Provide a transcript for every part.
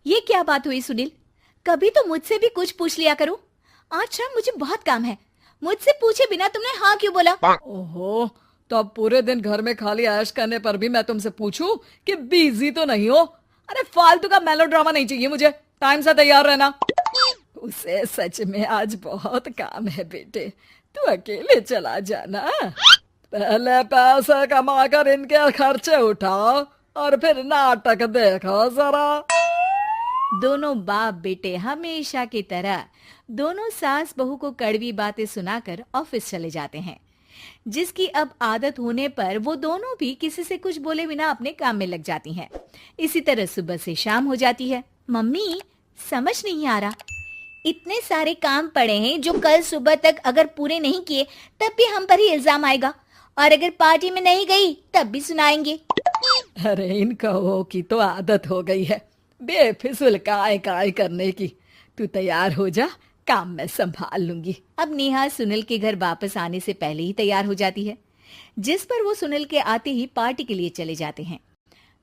ये क्या बात हुई सुनील? कभी तो मुझसे भी कुछ पूछ लिया करो। आज शाम मुझे बहुत काम है। मुझसे पूछे बिना तुमने हाँ क्यों बोला? ओहो, तो अब पूरे दिन घर में खाली ऐश करने पर भी मैं तुमसे पूछूं कि बिजी तो नहीं हो? अरे फालतू का मेलोड्रामा नहीं चाहिए मुझे। टाइम से तैयार रहना। उसे सच में आज बहुत काम है बेटे, तू अकेले चला जाना। पहले पैसे कमाकर इनके खर्चे उठाओ और फिर नाटक देखो जरा। दोनों बाप बेटे हमेशा की तरह दोनों सास बहू को कड़वी बातें सुनाकर ऑफिस चले जाते हैं, जिसकी अब आदत होने पर वो दोनों भी किसी से कुछ बोले बिना अपने काम में लग जाती हैं। इसी तरह सुबह से शाम हो जाती है। मम्मी, समझ नहीं आ रहा, इतने सारे काम पड़े हैं जो कल सुबह तक अगर पूरे नहीं किए तब भी हम पर ही इल्जाम आएगा, और अगर पार्टी में नहीं गई तब भी सुनाएंगे। अरे इन कहो की तो आदत हो गई है बेफिजुल काय काय करने की। तू तैयार हो जा, काम मैं संभाल लूंगी। अब नेहा सुनील के घर वापस आने से पहले ही तैयार हो जाती है, जिस पर वो सुनील के आते ही पार्टी के लिए चले जाते हैं।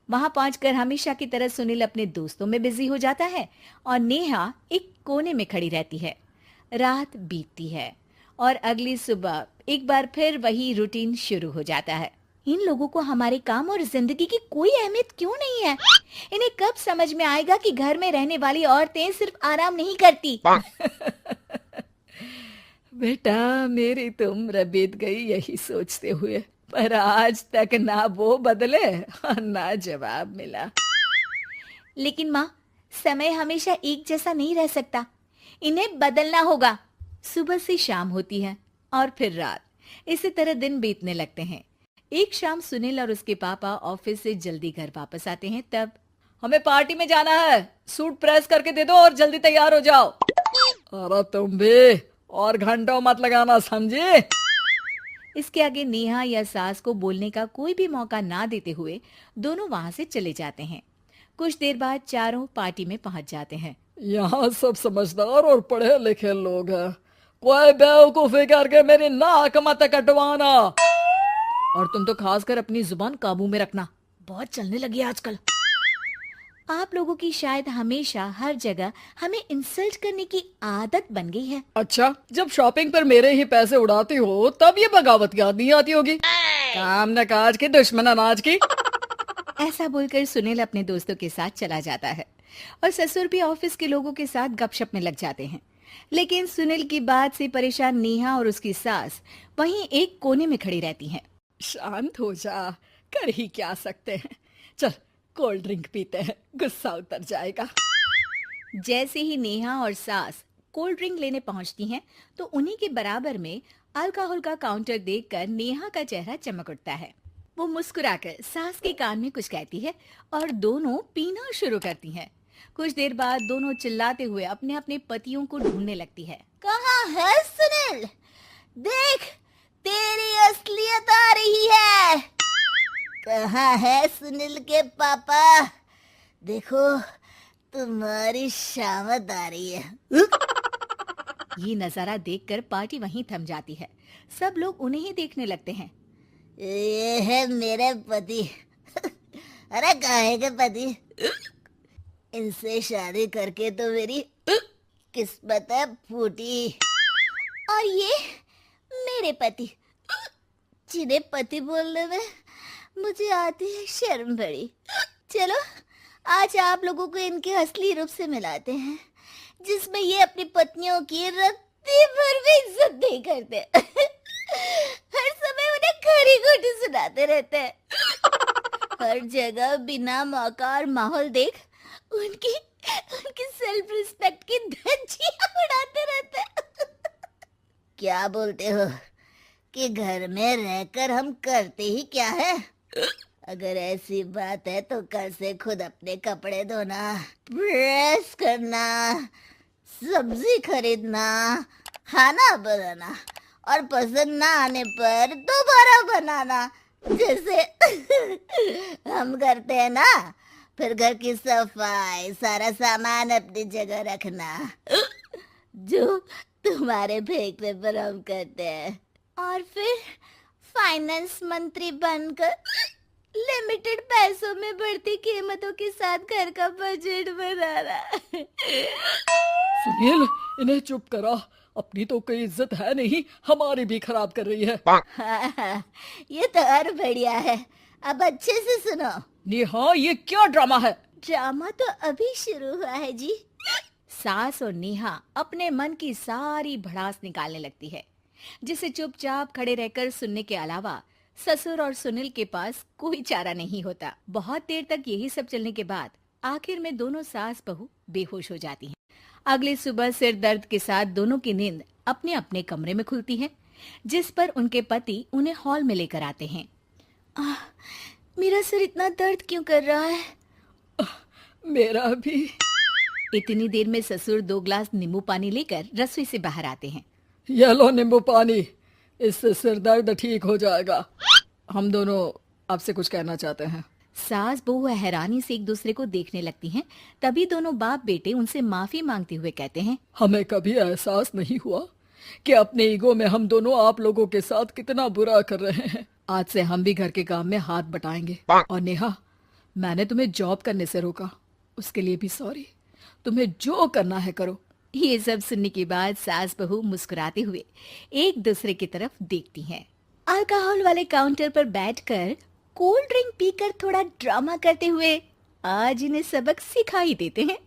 वहां पहुंचकर हमेशा की तरह सुनील अपने दोस्तों में बिजी हो जाता है और नेहा एक कोने में खड़ी रहती है। रात बीतती है और अगली सुबह एक बार फिर वही रूटीन शुरू हो जाता है। इन लोगों को हमारे काम और जिंदगी की कोई अहमियत क्यों नहीं है? इन्हें कब समझ में आएगा कि घर में रहने वाली औरतें सिर्फ आराम नहीं करती। बेटा मेरी तो उम्र बीत गई यही सोचते हुए, पर आज तक ना वो बदले और ना जवाब मिला। लेकिन माँ, समय हमेशा एक जैसा नहीं रह सकता, इन्हें बदलना होगा। सुबह से शाम होती है और फिर रात। इसी तरह दिन बीतने लगते हैं। एक शाम सुनील और उसके पापा ऑफिस से जल्दी घर वापस आते हैं। तब हमें पार्टी में जाना है, सूट प्रेस करके दे दो और जल्दी तैयार हो जाओ। अरे तुम भी और घंटों मत लगाना, समझे? इसके आगे नेहा या सास को बोलने का कोई भी मौका ना देते हुए दोनों वहां से चले जाते हैं। कुछ देर बाद चारों पार्टी में पहुंच जाते हैं। यहाँ सब समझदार और पढ़े लिखे लोग हैं, कोई बेवकूफी करके मेरी नाक मत कटवाना। और तुम तो खासकर अपनी जुबान काबू में रखना, बहुत चलने लगी है आजकल। आप लोगों की शायद हमेशा हर जगह हमें इंसल्ट करने की आदत बन गई है। अच्छा, जब शॉपिंग पर मेरे ही पैसे उड़ाती हो तब ये बगावत याद नहीं आती होगी। काम न काज की दुश्मन अनाज की। ऐसा बोलकर सुनील अपने दोस्तों के साथ चला जाता है और ससुर भी ऑफिस के लोगों के साथ गपशप में लग जाते हैं। लेकिन सुनील की बात से परेशान नेहा और उसकी सास वहीं एक कोने में खड़ी रहती हैं। शांत हो जा, कर ही क्या सकते हैं। चल कोल्ड ड्रिंक पीते हैं, गुस्सा उतर जाएगा। जैसे ही नेहा और सास कोल्ड ड्रिंक लेने पहुंचती हैं, तो उन्हीं के बराबर में अल्कोहल का काउंटर देखकर नेहा का चेहरा चमक उठता है। वो मुस्कुराकर सास के कान में कुछ कहती है और दोनों पीना शुरू करती हैं। कुछ देर बाद दोनों चिल्लाते हुए अपने अपने पतियों को ढूंढने लगती है। कहाँ है सुनील? देख, तेरी असलियत आ रही है। कहाँ है सुनील के पापा? देखो, तुम्हारी शामत आ रही है। ये नजारा देखकर पार्टी वहीं थम जाती है। सब लोग उन्हें ही देखने लगते हैं। ये है मेरे पति। अरे काहे के पति? इनसे शादी करके तो मेरी किस्मत है फूटी। और ये मेरे पति, जिन्हें पति बोलने में मुझे आती है शर्म बड़ी। चलो आज आप लोगों को इनके असली रूप से मिलाते हैं, जिसमें ये अपनी पत्नियों की रत्ती भर भी इज्जत नहीं करते। हर समय उन्हें खरी खोटी सुनाते रहते हैं। हर जगह बिना मौका और माहौल देख उनकी उनकी सेल्फ रिस्पेक्ट की धज्जियां उड़ाते रहते हैं। क्या बोलते हो कि घर में रहकर हम करते ही क्या है? अगर ऐसी बात है तो कल से खुद अपने कपड़े धोना, प्रेस करना, सब्जी खरीदना, खाना बनाना और पसंद ना आने पर दोबारा बनाना, जैसे हम करते हैं ना। फिर घर की सफाई, सारा सामान अपनी जगह रखना, जो तुम्हारे फेंकने पर हम करते हैं। और फिर फाइनेंस मंत्री बनकर लिमिटेड पैसों में बढ़ती कीमतों के साथ घर का बजट बनाना। सुनील, इन्हें चुप करा। अपनी तो कोई इज्जत है नहीं, हमारी भी खराब कर रही है। हाँ, ये तो और बढ़िया है। अब अच्छे से सुनो। नेहा, ये क्या ड्रामा है? ड्रामा तो अभी शुरू हुआ है जी। सास और नेहा अपने मन की सारी भड़ास निकालने लगती है, जिसे चुपचाप खड़े रहकर सुनने के अलावा ससुर और सुनील के पास कोई चारा नहीं होता। बहुत देर तक यही सब चलने के बाद आखिर में दोनों सास बहू बेहोश हो जाती हैं। अगली सुबह सिर दर्द के साथ दोनों की नींद अपने अपने कमरे में खुलती है, जिस पर उनके पति उन्हें हॉल में लेकर आते हैं। मेरा सिर इतना दर्द क्यों कर रहा है? मेरा भी। इतनी देर में ससुर 2 ग्लास नींबू पानी लेकर रसोई से बाहर आते हैं। ये लो नींबू पानी, इससे सिर दर्द ठीक हो जाएगा। हम दोनों आपसे कुछ कहना चाहते हैं। सास बहू हैरानी से एक दूसरे को देखने लगती हैं। तभी दोनों बाप बेटे उनसे माफी मांगते हुए कहते हैं, हमें कभी एहसास नहीं हुआ कि अपने ईगो में हम दोनों आप लोगों के साथ कितना बुरा कर रहे हैं। आज से हम भी घर के काम में हाथ बटाएंगे। और नेहा, मैंने तुम्हें जॉब करने से रोका, उसके लिए भी सॉरी। तुम्हें जो करना है करो। ये सब सुनने के बाद सास बहू मुस्कुराते हुए एक दूसरे की तरफ देखती हैं। अल्कोहल वाले काउंटर पर बैठकर कोल्ड ड्रिंक पीकर थोड़ा ड्रामा करते हुए आज इन्हें सबक सिखा ही देते हैं।